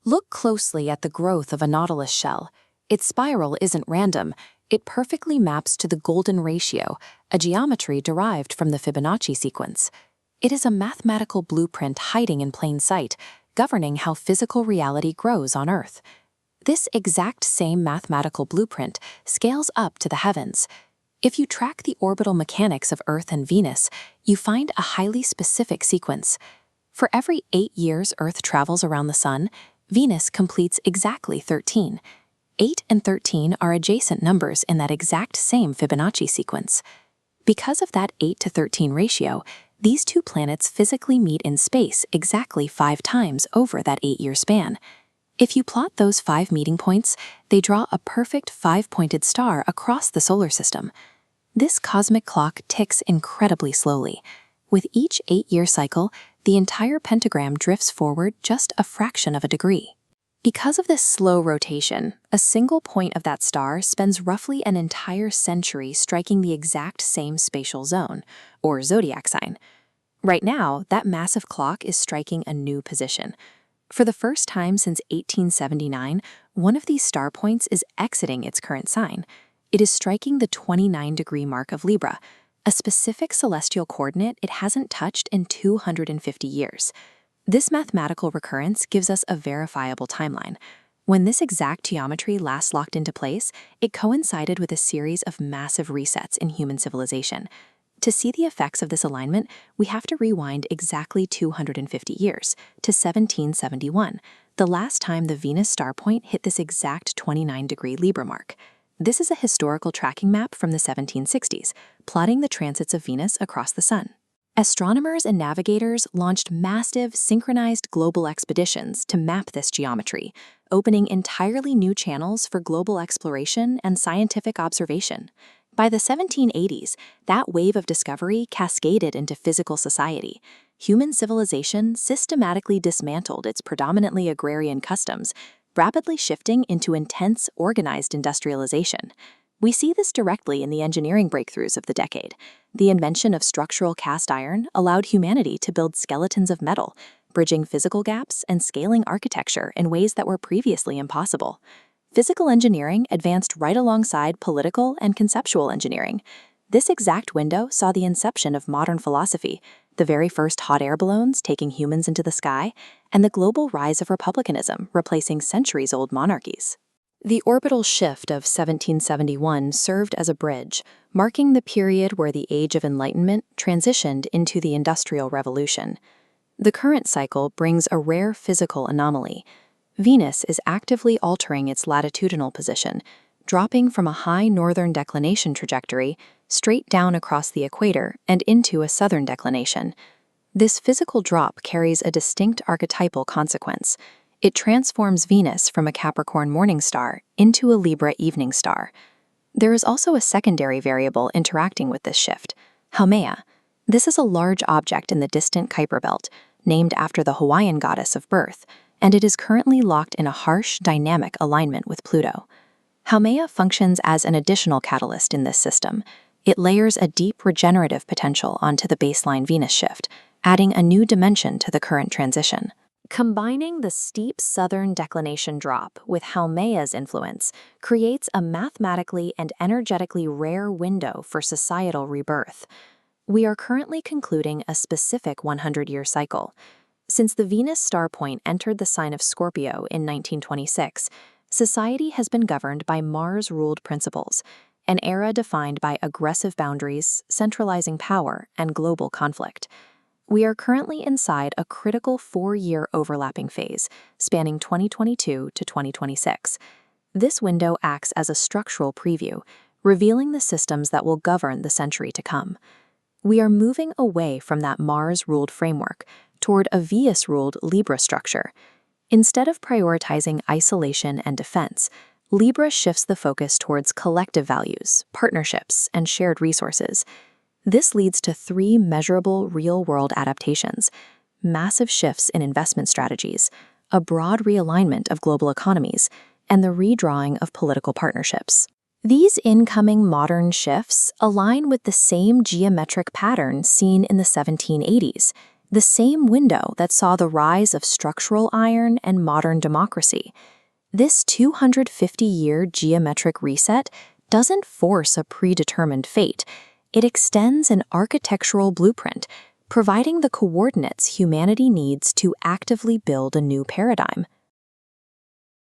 Look closely at the growth of a nautilus shell. Its spiral isn't random. It perfectly maps to the golden ratio, a geometry derived from the Fibonacci sequence. It is a mathematical blueprint hiding in plain sight, governing how physical reality grows on Earth. This exact same mathematical blueprint scales up to the heavens. If you track the orbital mechanics of Earth and Venus, you find a highly specific sequence. For every 8 years Earth travels around the Sun, Venus completes exactly 13. 8 and 13 are adjacent numbers in that exact same Fibonacci sequence. Because of that 8 to 13 ratio, these two planets physically meet in space exactly 5 times over that 8-year span. If you plot those 5 meeting points, they draw a perfect 5-pointed star across the solar system. This cosmic clock ticks incredibly slowly. With each 8-year cycle, the entire pentagram drifts forward just a fraction of a degree. Because of this slow rotation, a single point of that star spends roughly an entire century striking the exact same spatial zone, or zodiac sign. Right now, that massive clock is striking a new position. For the first time since 1879, one of these star points is exiting its current sign. It is striking the 29-degree mark of Libra, a specific celestial coordinate it hasn't touched in 250 years. This mathematical recurrence gives us a verifiable timeline. When this exact geometry last locked into place, it coincided with a series of massive resets in human civilization. To see the effects of this alignment, we have to rewind exactly 250 years, to 1771, the last time the Venus star point hit this exact 29-degree Libra mark. This is a historical tracking map from the 1760s, plotting the transits of Venus across the Sun. Astronomers and navigators launched massive, synchronized global expeditions to map this geometry, opening entirely new channels for global exploration and scientific observation. By the 1780s, that wave of discovery cascaded into physical society. Human civilization systematically dismantled its predominantly agrarian customs, rapidly shifting into intense, organized industrialization. We see this directly in the engineering breakthroughs of the decade. The invention of structural cast iron allowed humanity to build skeletons of metal, bridging physical gaps and scaling architecture in ways that were previously impossible. Physical engineering advanced right alongside political and conceptual engineering. This exact window saw the inception of modern philosophy, the very first hot air balloons taking humans into the sky, and the global rise of republicanism, replacing centuries-old monarchies. The orbital shift of 1771 served as a bridge, marking the period where the Age of Enlightenment transitioned into the Industrial Revolution. The current cycle brings a rare physical anomaly. Venus is actively altering its latitudinal position, dropping from a high northern declination trajectory straight down across the equator and into a southern declination. This physical drop carries a distinct archetypal consequence. It transforms Venus from a Capricorn morning star into a Libra evening star. There is also a secondary variable interacting with this shift, Haumea. This is a large object in the distant Kuiper belt, named after the Hawaiian goddess of birth, and it is currently locked in a harsh, dynamic alignment with Pluto. Haumea functions as an additional catalyst in this system. It layers a deep regenerative potential onto the baseline Venus shift, adding a new dimension to the current transition. Combining the steep southern declination drop with Haumea's influence creates a mathematically and energetically rare window for societal rebirth. We are currently concluding a specific 100-year cycle. Since the Venus star point entered the sign of Scorpio in 1926, society has been governed by Mars-ruled principles, an era defined by aggressive boundaries, centralizing power, and global conflict. We are currently inside a critical 4-year overlapping phase, spanning 2022 to 2026. This window acts as a structural preview, revealing the systems that will govern the century to come. We are moving away from that Mars-ruled framework toward a Venus-ruled Libra structure. Instead of prioritizing isolation and defense, Libra shifts the focus towards collective values, partnerships, and shared resources. This leads to 3 measurable real-world adaptations: massive shifts in investment strategies, a broad realignment of global economies, and the redrawing of political partnerships. These incoming modern shifts align with the same geometric pattern seen in the 1780s. the same window that saw the rise of structural iron and modern democracy. This 250-year geometric reset doesn't force a predetermined fate. It extends an architectural blueprint, providing the coordinates humanity needs to actively build a new paradigm.